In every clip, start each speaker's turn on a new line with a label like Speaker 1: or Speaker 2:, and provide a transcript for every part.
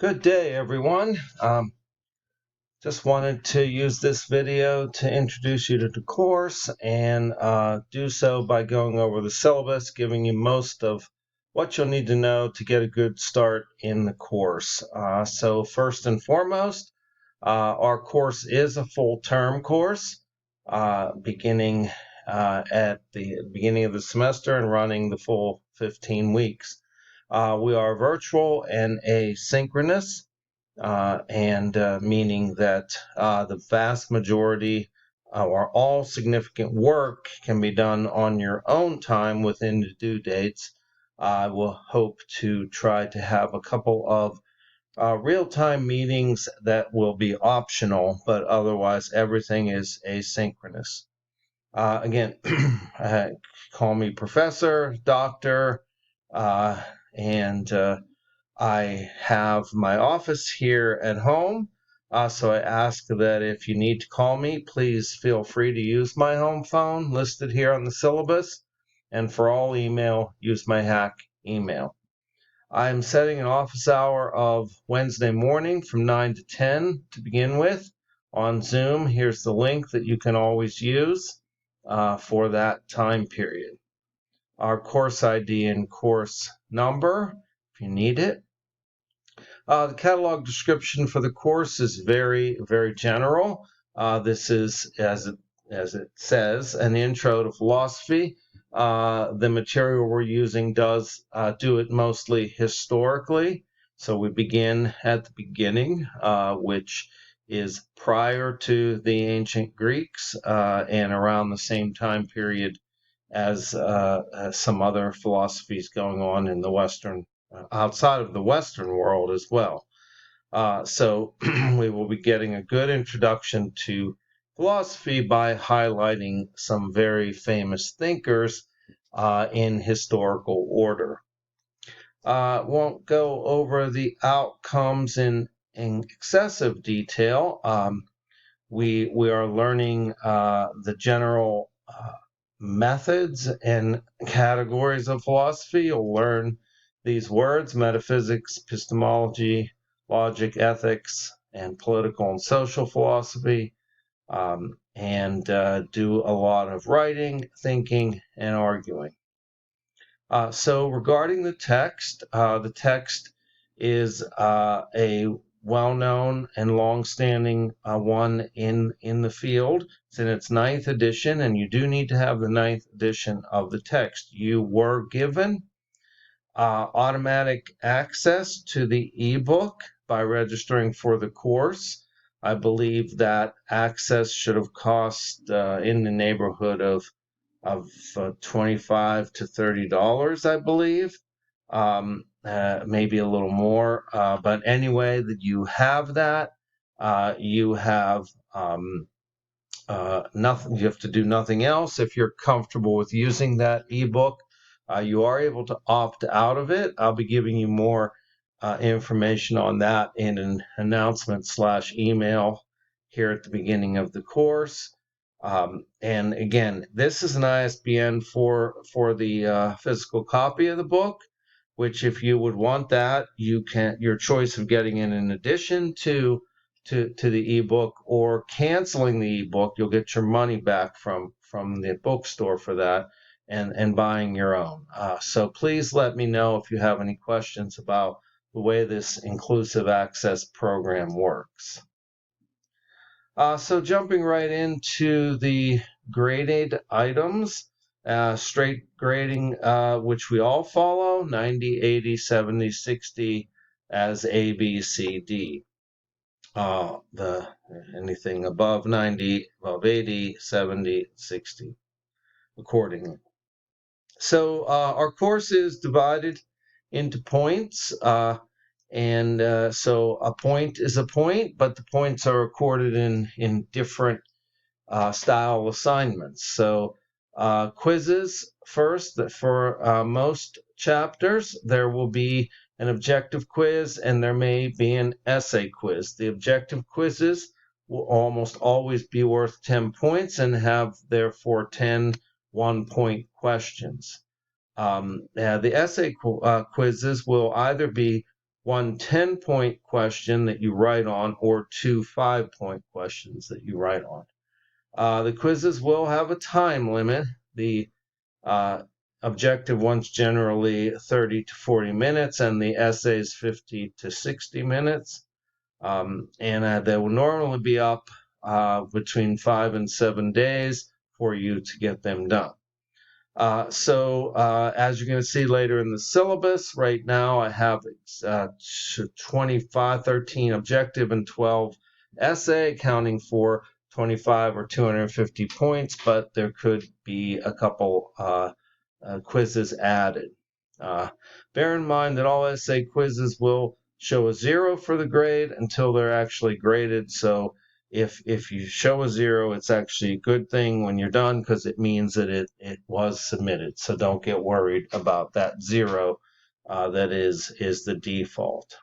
Speaker 1: Good day, everyone. Just wanted to use this video to introduce you to the course and do so by going over the syllabus, giving you most of what you'll need to know to get a good start in the course. So first and foremost, our course is a full-term course, beginning at the beginning of the semester and running the full 15 weeks. We are virtual and asynchronous. Meaning that the vast majority or all significant work can be done on your own time within the due dates. I will hope to try to have a couple of real-time meetings that will be optional, but otherwise everything is asynchronous. Again, call me professor, doctor, and I have my office here at home, so I ask that if you need to call me, please feel free to use my home phone listed here on the syllabus, and for all email, use my hack email. I'm setting an office hour of Wednesday morning from 9 to 10 to begin with on Zoom. Here's the link that you can always use for that time period. Our course ID and course number, if you need it. The catalog description for the course is very, very general. This is, as it says, an intro to philosophy. The material we're using does do it mostly historically. So we begin at the beginning, which is prior to the ancient Greeks and around the same time period as some other philosophies going on in the Western outside of the Western world as well. So we will be getting a good introduction to philosophy by highlighting some very famous thinkers in historical order. Won't go over the outcomes in excessive detail. We are learning the general methods and categories of philosophy. You'll learn these words: metaphysics, epistemology, logic, ethics, and political and social philosophy, and do a lot of writing, thinking, and arguing. So regarding the text is a well-known and long-standing one in the field. It's in its 9th edition, and you do need to have the 9th edition of the text. You were given automatic access to the ebook by registering for the course. I believe that access should have cost in the neighborhood of $25 to $30, I believe. Maybe a little more, but anyway, that you have that. You have nothing. You have to do nothing else. If you're comfortable with using that ebook, you are able to opt out of it. I'll be giving you more information on that in an announcement/email here at the beginning of the course. And again, this is an ISBN for the physical copy of the book, which if you would want that, you can, your choice of getting it in addition to the ebook or canceling the ebook, you'll get your money back from the bookstore for that and buying your own. So please let me know if you have any questions about the way this inclusive access program works. So jumping right into the graded items, straight grading, which we all follow, 90, 80, 70, 60 as A, B, C, D. Anything above 90, above 80, 70, 60, accordingly. So our course is divided into points. So a point is a point, but the points are recorded in different style assignments. So quizzes first, that for most chapters, there will be an objective quiz and there may be an essay quiz. The objective quizzes will almost always be worth 10 points and have therefore 10 one-point questions. The essay quizzes will either be one 10-point question that you write on, or two 5-point questions that you write on. The quizzes will have a time limit. The objective one's generally 30 to 40 minutes, and the essays 50 to 60 minutes. They will normally be up between 5 and 7 days for you to get them done. As you're going to see later in the syllabus, right now I have 13 objective and 12 essay, accounting for 25 or 250 points, but there could be a couple quizzes added. Bear in mind that all essay quizzes will show a 0 for the grade until they're actually graded. So if you show a 0, it's actually a good thing when you're done, because it means that it was submitted. So don't get worried about that 0. That is the default.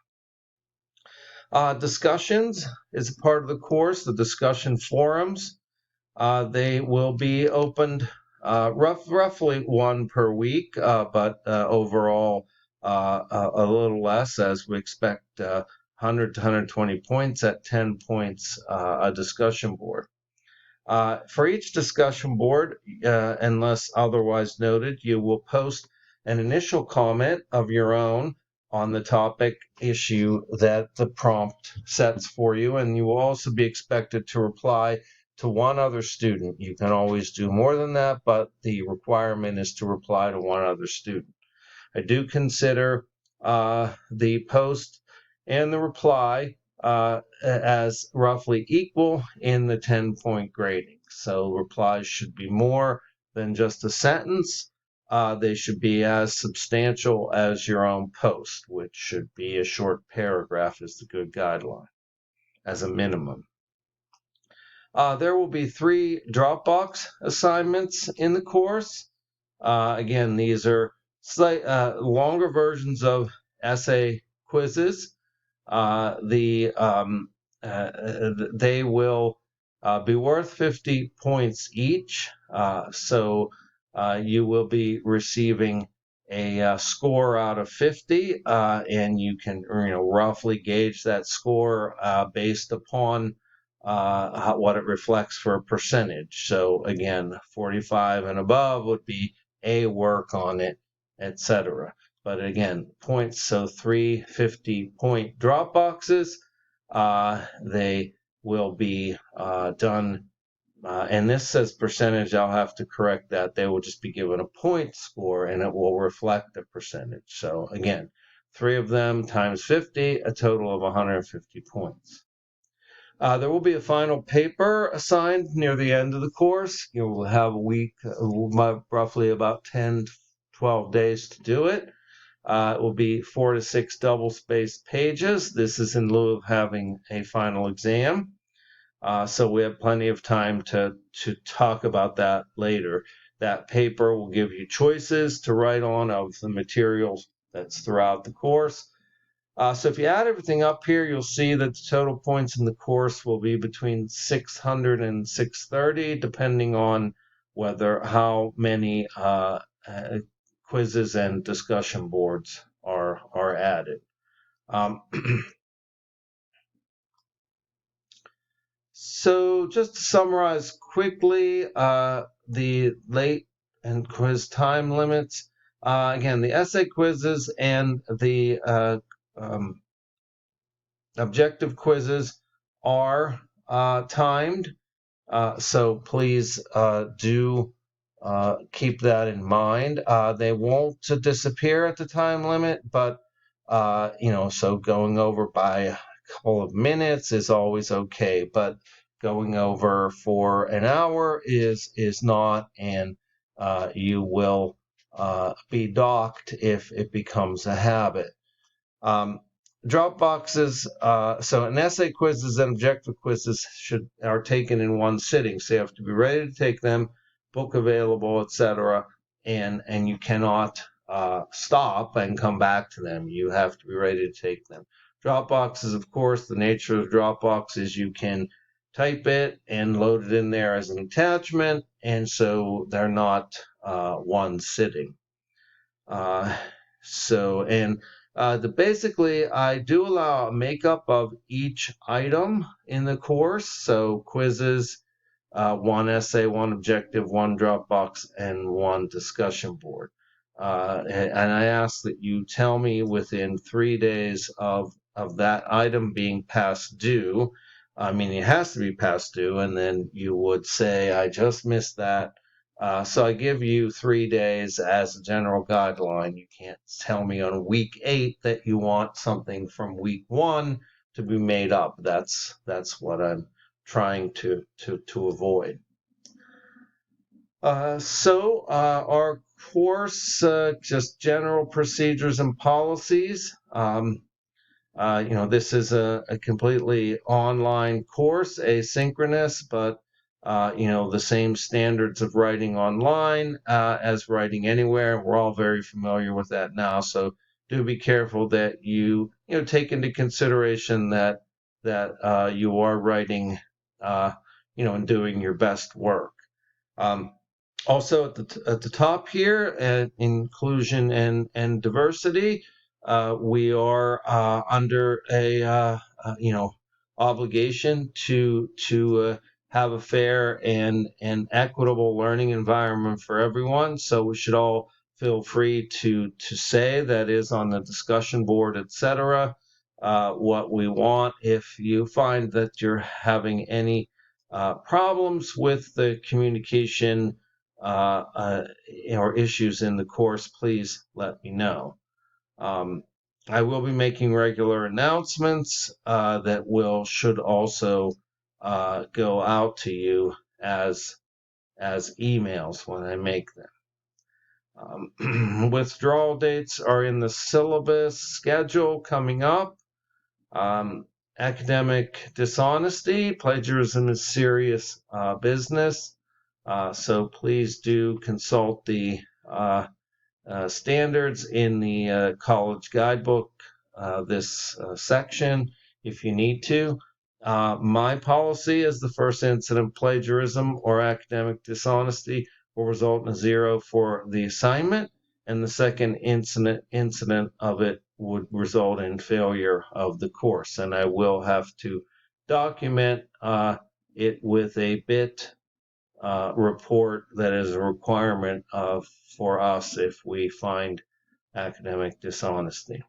Speaker 1: Discussions is a part of the course. The discussion forums, they will be opened roughly one per week, but overall a little less, as we expect 100 to 120 points at 10 points a discussion board. For each discussion board, unless otherwise noted, you will post an initial comment of your own on the topic issue that the prompt sets for you, and you will also be expected to reply to one other student. You can always do more than that, but the requirement is to reply to one other student. I do consider the post and the reply as roughly equal in the 10-point grading. So replies should be more than just a sentence. They should be as substantial as your own post, which should be a short paragraph is the good guideline as a minimum. There will be 3 Dropbox assignments in the course. Again, these are longer versions of essay quizzes. They will be worth 50 points each. So you will be receiving a score out of 50, and you can roughly gauge that score based upon what it reflects for a percentage. So again, 45 and above would be A, work on it, etc. But again, points, so 3 50-point drop boxes, they will be done, and this says percentage. I'll have to correct that. They will just be given a point score, and it will reflect the percentage. So again, 3 of them times 50, a total of 150 points. There will be a final paper assigned near the end of the course. You will have a week, roughly about 10 to 12 days to do it. It will be 4 to 6 double-spaced pages. This is in lieu of having a final exam. So we have plenty of time to talk about that later. That paper will give you choices to write on of the materials that's throughout the course. So if you add everything up here, you'll see that the total points in the course will be between 600 and 630, depending on how many quizzes and discussion boards are added. So just to summarize quickly, the late and quiz time limits. Again, the essay quizzes and the objective quizzes are timed, so please do keep that in mind. They won't disappear at the time limit, but so going over by a couple of minutes is always okay, but going over for an hour is not, and you will be docked if it becomes a habit. Drop boxes, so an essay quizzes and objective quizzes are taken in one sitting, so you have to be ready to take them, book available, etc., and you cannot stop and come back to them. You have to be ready to take them. Drop boxes, of course, the nature of Dropbox is you can type it and load it in there as an attachment, and so they're not one sitting. Basically, I do allow a makeup of each item in the course. So quizzes, one essay, one objective, one Dropbox, and one discussion board. And I ask that you tell me within 3 days of that item being past due. I mean, it has to be past due, and then you would say, I just missed that. So I give you 3 days as a general guideline. You can't tell me on week 8 that you want something from week 1 to be made up. That's what I'm trying to avoid. Our course, just general procedures and policies. This is a completely online course, asynchronous, but the same standards of writing online as writing anywhere. We're all very familiar with that now, so do be careful that you take into consideration that you are writing, and doing your best work. Also at the top here, at inclusion and diversity, we are under a obligation to have a fair and equitable learning environment for everyone. So we should all feel free to say that is on the discussion board, etc. What we want. If you find that you're having any problems with the communication or issues in the course, please let me know. I will be making regular announcements that should also go out to you as emails when I make them. Withdrawal dates are in the syllabus schedule coming up. Academic dishonesty, plagiarism is serious business. So please do consult the standards in the college guidebook, this section, if you need to. My policy is the first incident of plagiarism or academic dishonesty will result in a 0 for the assignment, and the second incident of it would result in failure of the course. And I will have to document it with a bit report that is a requirement for us if we find academic dishonesty.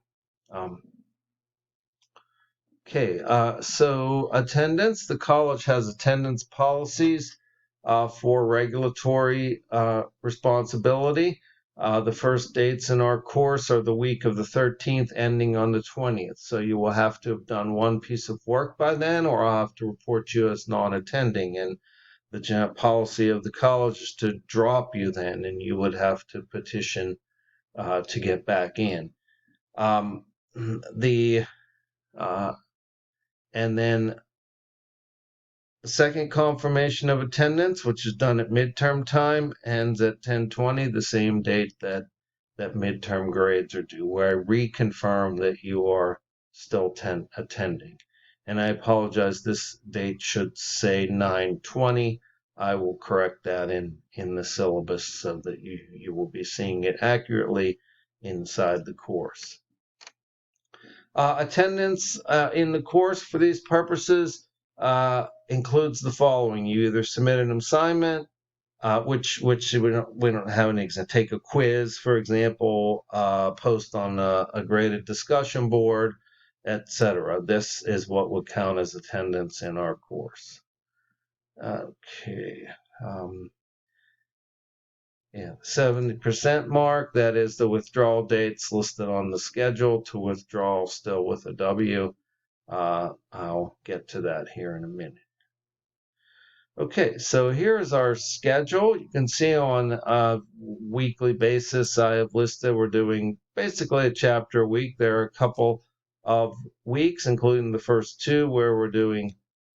Speaker 1: So attendance. The college has attendance policies for regulatory responsibility. The first dates in our course are the week of the 13th, ending on the 20th. So you will have to have done one piece of work by then, or I'll have to report you as non-attending. And the general policy of the college is to drop you then, and you would have to petition to get back in. And then the second confirmation of attendance, which is done at midterm time, ends at 10:20, the same date that midterm grades are due, where I reconfirm that you are still attending. And I apologize, this date should say 9:20. I will correct that in the syllabus so that you will be seeing it accurately inside the course. Attendance in the course for these purposes includes the following. You either submit an assignment, which we don't have an example. Take a quiz, for example, post on a graded discussion board, etc. This is what would count as attendance in our course. Okay. 70% mark, that is the withdrawal dates listed on the schedule to withdraw still with a W. I'll get to that here in a minute. Okay, so here's our schedule. You can see on a weekly basis I have listed we're doing basically a chapter a week. There are a couple of weeks, including the first 2, where we're doing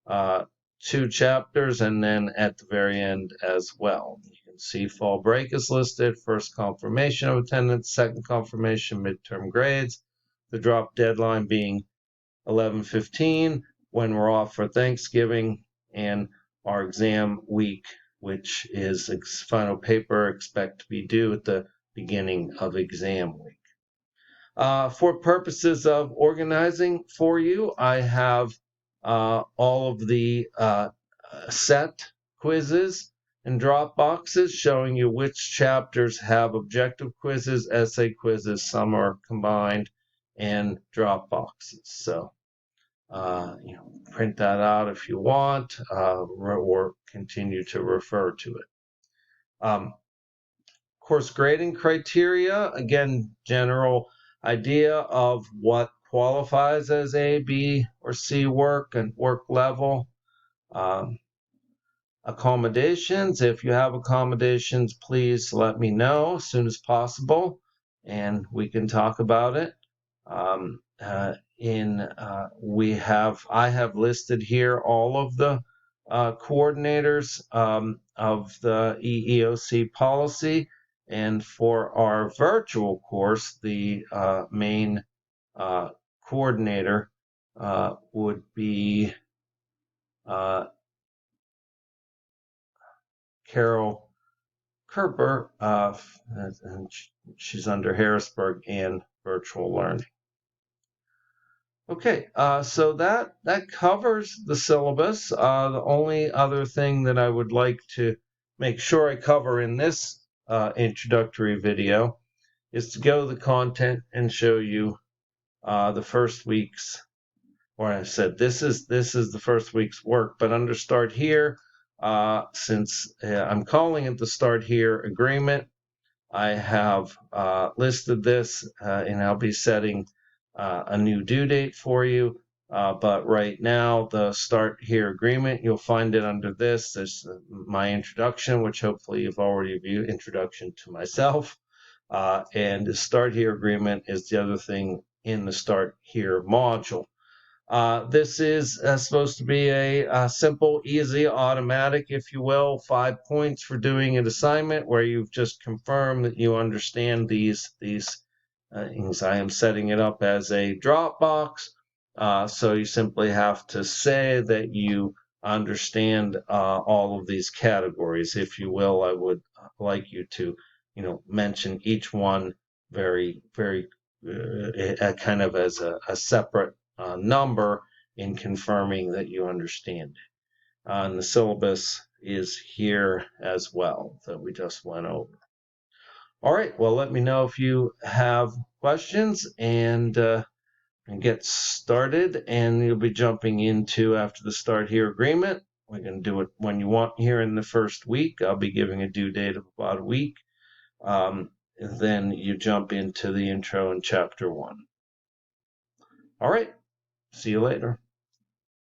Speaker 1: 2 chapters, and then at the very end as well. You can see fall break is listed, first confirmation of attendance, second confirmation, midterm grades, the drop deadline being 11:15 when we're off for Thanksgiving, and our exam week, which is final paper expect to be due at the beginning of exam week. For purposes of organizing for you, I have all of the set quizzes and drop boxes showing you which chapters have objective quizzes, essay quizzes, some are combined, and drop boxes. So print that out if you want, or continue to refer to it. Course grading criteria, again, general idea of what qualifies as A, B, or C work and work level. Accommodations, if you have accommodations, please let me know as soon as possible and we can talk about it. I have listed here all of the coordinators of the EEOC policy, and for our virtual course, the main coordinator would be Carol Kerber, and she's under Harrisburg and virtual learning. Okay, so that covers the syllabus. The only other thing that I would like to make sure I cover in this introductory video is to go to the content and show you the first week's, or I said this is the first week's work, but under Start Here, since I'm calling it the Start Here agreement, I have listed this and I'll be setting a new due date for you. But right now, the Start Here agreement, you'll find it under this. There's my introduction, which hopefully you've already viewed, introduction to myself. And the Start Here agreement is the other thing in the Start Here module. This is supposed to be a simple, easy, automatic, if you will, 5 points for doing an assignment where you've just confirmed that you understand these things. I am setting it up as a Dropbox, so you simply have to say that you understand all of these categories. If you will, I would like you to, mention each one very, very kind of as a separate number in confirming that you understand it. And the syllabus is here as well that we just went over. All right, well, let me know if you have questions and get started. And you'll be jumping into, after the Start Here agreement, we can do it when you want here in the first week. I'll be giving a due date of about a week. Then you jump into the intro in chapter 1. All right. See you later.